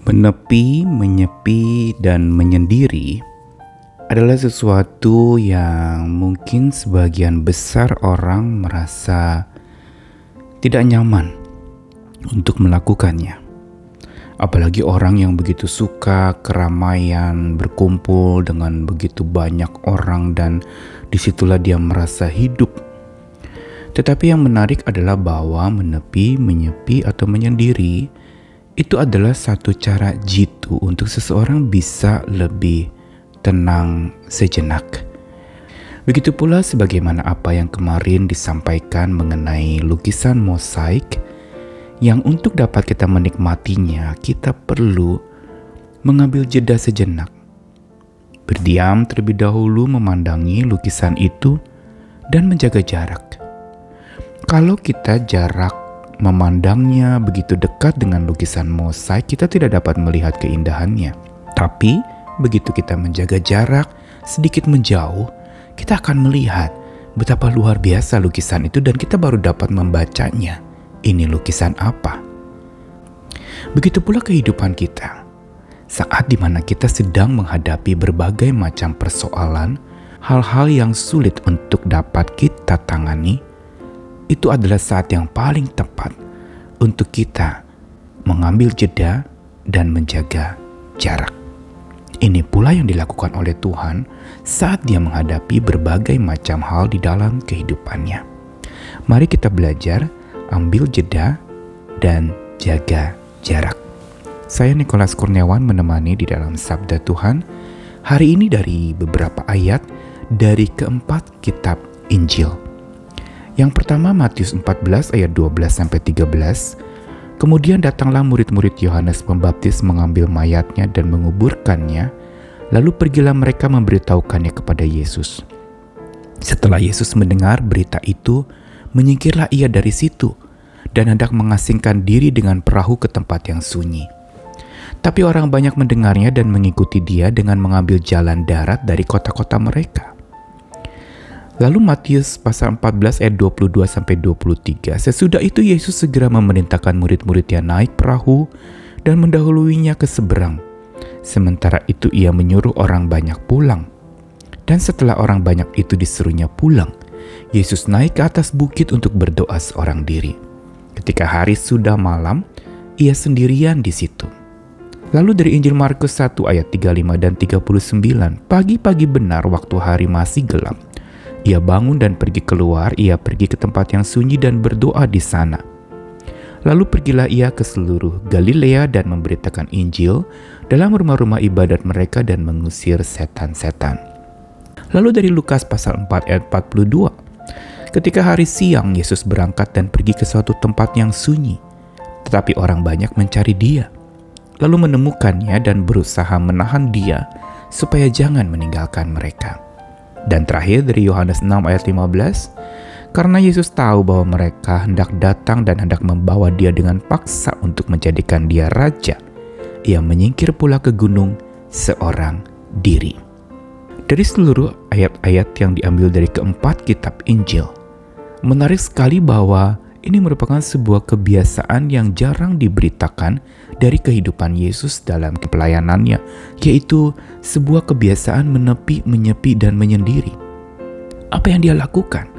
Menepi, menyepi, dan menyendiri adalah sesuatu yang mungkin sebagian besar orang merasa tidak nyaman untuk melakukannya. Apalagi orang yang begitu suka keramaian, berkumpul dengan begitu banyak orang dan disitulah dia merasa hidup. Tetapi yang menarik adalah bahwa menepi, menyepi, atau menyendiri itu adalah satu cara jitu untuk seseorang bisa lebih tenang sejenak. Begitu pula sebagaimana apa yang kemarin disampaikan mengenai lukisan mosaik, yang untuk dapat kita menikmatinya, kita perlu mengambil jeda sejenak. Berdiam terlebih dahulu memandangi lukisan itu dan menjaga jarak. Kalau kita jarak memandangnya begitu dekat dengan lukisan mosaik, kita tidak dapat melihat keindahannya. Tapi begitu kita menjaga jarak, sedikit menjauh, kita akan melihat betapa luar biasa lukisan itu dan kita baru dapat membacanya. Ini lukisan apa? Begitu pula kehidupan kita. Saat dimana kita sedang menghadapi berbagai macam persoalan, hal-hal yang sulit untuk dapat kita tangani, itu adalah saat yang paling tepat untuk kita mengambil jeda dan menjaga jarak. Ini pula yang dilakukan oleh Tuhan saat Dia menghadapi berbagai macam hal di dalam kehidupannya. Mari kita belajar, ambil jeda dan jaga jarak. Saya Nikolas Kurniawan menemani di dalam Sabda Tuhan hari ini dari beberapa ayat dari keempat kitab Injil. Yang pertama Matius 14 ayat 12-13. Kemudian datanglah murid-murid Yohanes Pembaptis mengambil mayatnya dan menguburkannya, lalu pergilah mereka memberitahukannya kepada Yesus. Setelah Yesus mendengar berita itu, menyingkirlah ia dari situ dan hendak mengasingkan diri dengan perahu ke tempat yang sunyi. Tapi orang banyak mendengarnya dan mengikuti dia dengan mengambil jalan darat dari kota-kota mereka. Lalu Matius pasal 14 ayat 22-23. Sesudah itu Yesus segera memerintahkan murid-muridnya naik perahu dan mendahuluinya ke seberang. Sementara itu ia menyuruh orang banyak pulang. Dan setelah orang banyak itu disuruhnya pulang, Yesus naik ke atas bukit untuk berdoa seorang diri. Ketika hari sudah malam, ia sendirian di situ. Lalu dari Injil Markus 1 ayat 35 dan 39, pagi-pagi benar waktu hari masih gelap, ia bangun dan pergi keluar, ia pergi ke tempat yang sunyi dan berdoa di sana. Lalu pergilah ia ke seluruh Galilea dan memberitakan Injil dalam rumah-rumah ibadat mereka dan mengusir setan-setan. Lalu dari Lukas pasal 4 ayat 42. Ketika hari siang, Yesus berangkat dan pergi ke suatu tempat yang sunyi. Tetapi orang banyak mencari dia. Lalu menemukannya dan berusaha menahan dia supaya jangan meninggalkan mereka. Dan terakhir dari Yohanes 6 ayat 15, karena Yesus tahu bahwa mereka hendak datang dan hendak membawa dia dengan paksa untuk menjadikan dia raja, ia menyingkir pula ke gunung seorang diri. Dari seluruh ayat-ayat yang diambil dari keempat kitab Injil, menarik sekali bahwa ini merupakan sebuah kebiasaan yang jarang diberitakan dari kehidupan Yesus dalam pelayanannya, yaitu sebuah kebiasaan menepi, menyepi, dan menyendiri. Apa yang dia lakukan?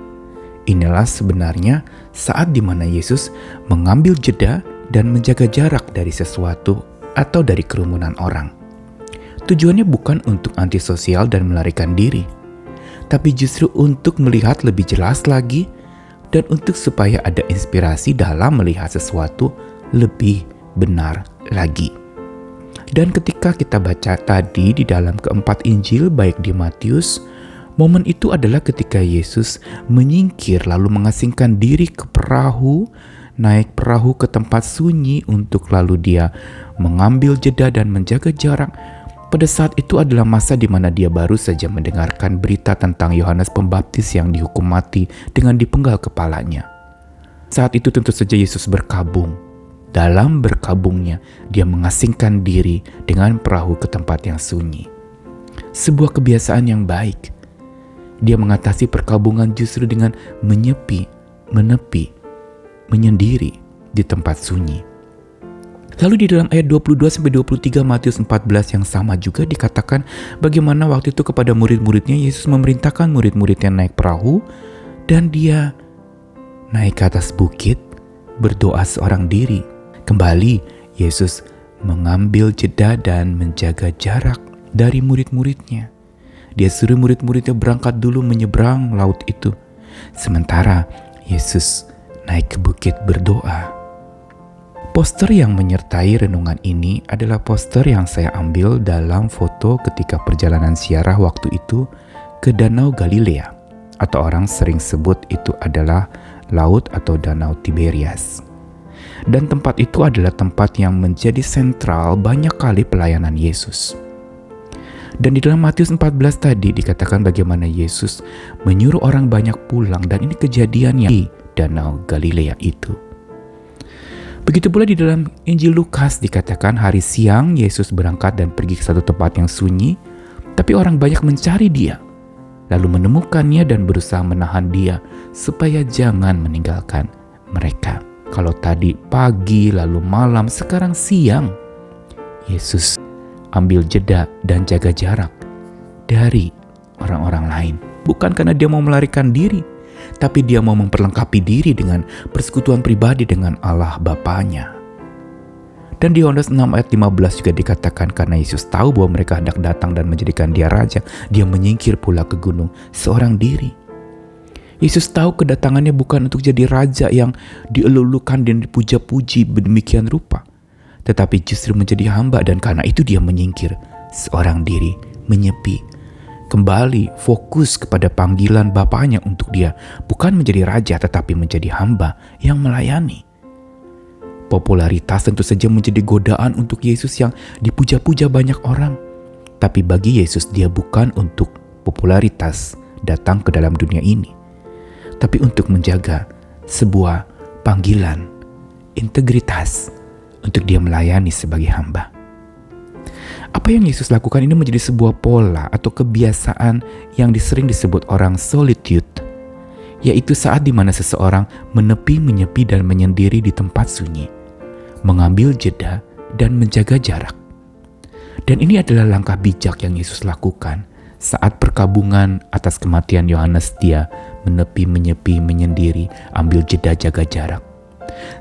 Inilah sebenarnya saat di mana Yesus mengambil jeda dan menjaga jarak dari sesuatu atau dari kerumunan orang. Tujuannya bukan untuk antisosial dan melarikan diri, tapi justru untuk melihat lebih jelas lagi dan untuk supaya ada inspirasi dalam melihat sesuatu lebih benar lagi. Dan ketika kita baca tadi di dalam keempat Injil, baik di Matius, momen itu adalah ketika Yesus menyingkir lalu mengasingkan diri ke perahu, naik perahu ke tempat sunyi untuk lalu dia mengambil jeda dan menjaga jarak. Pada saat itu adalah masa di mana dia baru saja mendengarkan berita tentang Yohanes Pembaptis yang dihukum mati dengan dipenggal kepalanya. Saat itu tentu saja Yesus berkabung. Dalam berkabungnya, dia mengasingkan diri dengan perahu ke tempat yang sunyi. Sebuah kebiasaan yang baik. Dia mengatasi perkabungan justru dengan menyepi, menepi, menyendiri di tempat sunyi. Lalu di dalam ayat 22-23 Matius 14 yang sama juga dikatakan bagaimana waktu itu kepada murid-muridnya Yesus memerintahkan murid-muridnya naik perahu dan dia naik ke atas bukit berdoa seorang diri. Kembali Yesus mengambil jeda dan menjaga jarak dari murid-muridnya. Dia suruh murid-muridnya berangkat dulu menyeberang laut itu. Sementara Yesus naik ke bukit berdoa. Poster yang menyertai renungan ini adalah poster yang saya ambil dalam foto ketika perjalanan ziarah waktu itu ke Danau Galilea, atau orang sering sebut itu adalah laut atau Danau Tiberias. Dan tempat itu adalah tempat yang menjadi sentral banyak kali pelayanan Yesus. Dan di dalam Matius 14 tadi dikatakan bagaimana Yesus menyuruh orang banyak pulang, dan ini kejadian yang di Danau Galilea itu. Begitu pula di dalam Injil Lukas dikatakan hari siang Yesus berangkat dan pergi ke satu tempat yang sunyi, tapi orang banyak mencari dia, lalu menemukannya dan berusaha menahan dia supaya jangan meninggalkan mereka. Kalau tadi pagi lalu malam, sekarang siang, Yesus ambil jeda dan jaga jarak dari orang-orang lain. Bukan karena dia mau melarikan diri, tapi dia mau memperlengkapi diri dengan persekutuan pribadi dengan Allah Bapanya. Dan di Yohanes 6 ayat 15 juga dikatakan karena Yesus tahu bahwa mereka hendak datang dan menjadikan dia raja, dia menyingkir pula ke gunung seorang diri. Yesus tahu kedatangannya bukan untuk jadi raja yang dielulukan dan dipuja-puji demikian rupa, tetapi justru menjadi hamba, dan karena itu dia menyingkir seorang diri, menyepi. Kembali fokus kepada panggilan Bapaknya untuk dia, bukan menjadi raja tetapi menjadi hamba yang melayani. Popularitas tentu saja menjadi godaan untuk Yesus yang dipuja-puja banyak orang. Tapi bagi Yesus dia bukan untuk popularitas datang ke dalam dunia ini, tapi untuk menjaga sebuah panggilan, integritas untuk dia melayani sebagai hamba. Apa yang Yesus lakukan ini menjadi sebuah pola atau kebiasaan yang sering disebut orang solitude, yaitu saat di mana seseorang menepi, menyepi, dan menyendiri di tempat sunyi, mengambil jeda dan menjaga jarak. Dan ini adalah langkah bijak yang Yesus lakukan saat perkabungan atas kematian Yohanes. Dia menepi, menyepi, menyendiri, ambil jeda, jaga jarak.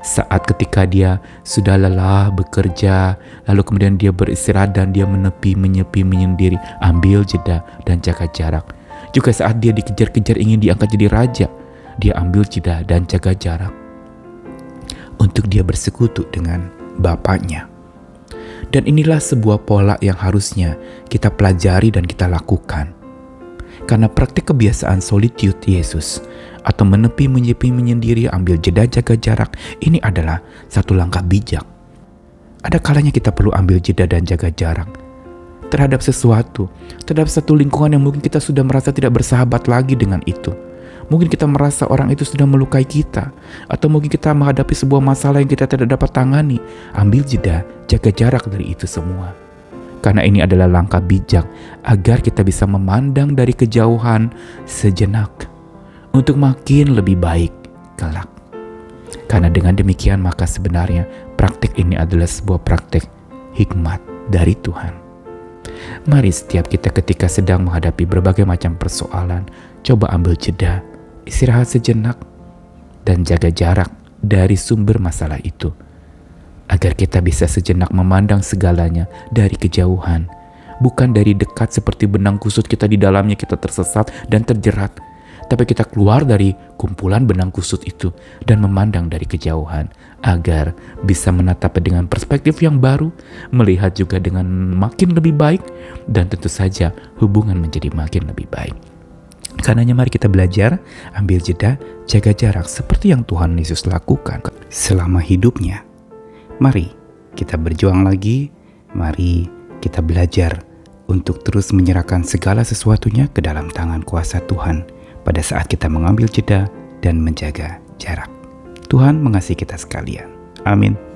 Saat ketika dia sudah lelah bekerja, lalu kemudian dia beristirahat dan dia menepi, menyepi, menyendiri, ambil jeda dan jaga jarak. Juga saat dia dikejar-kejar ingin diangkat jadi raja, dia ambil jeda dan jaga jarak untuk dia bersekutu dengan Bapaknya. Dan inilah sebuah pola yang harusnya kita pelajari dan kita lakukan. Karena praktik kebiasaan solitude Yesus atau menepi, menyepi, menyendiri, ambil jeda, jaga jarak, ini adalah satu langkah bijak. Ada kalanya kita perlu ambil jeda dan jaga jarak terhadap sesuatu, terhadap satu lingkungan yang mungkin kita sudah merasa tidak bersahabat lagi dengan itu. Mungkin kita merasa orang itu sudah melukai kita, atau mungkin kita menghadapi sebuah masalah yang kita tidak dapat tangani. Ambil jeda, jaga jarak dari itu semua. Karena ini adalah langkah bijak agar kita bisa memandang dari kejauhan sejenak untuk makin lebih baik kelak. Karena dengan demikian maka sebenarnya praktik ini adalah sebuah praktik hikmat dari Tuhan. Mari setiap kita ketika sedang menghadapi berbagai macam persoalan, coba ambil jeda, istirahat sejenak, dan jaga jarak dari sumber masalah itu. Agar kita bisa sejenak memandang segalanya dari kejauhan, bukan dari dekat seperti benang kusut kita di dalamnya kita tersesat dan terjerat, tapi kita keluar dari kumpulan benang kusut itu dan memandang dari kejauhan, agar bisa menatap dengan perspektif yang baru, melihat juga dengan makin lebih baik, dan tentu saja hubungan menjadi makin lebih baik. Karenanya mari kita belajar, ambil jeda, jaga jarak seperti yang Tuhan Yesus lakukan selama hidupnya. Mari kita berjuang lagi, mari kita belajar untuk terus menyerahkan segala sesuatunya ke dalam tangan kuasa Tuhan pada saat kita mengambil jeda dan menjaga jarak. Tuhan mengasihi kita sekalian. Amin.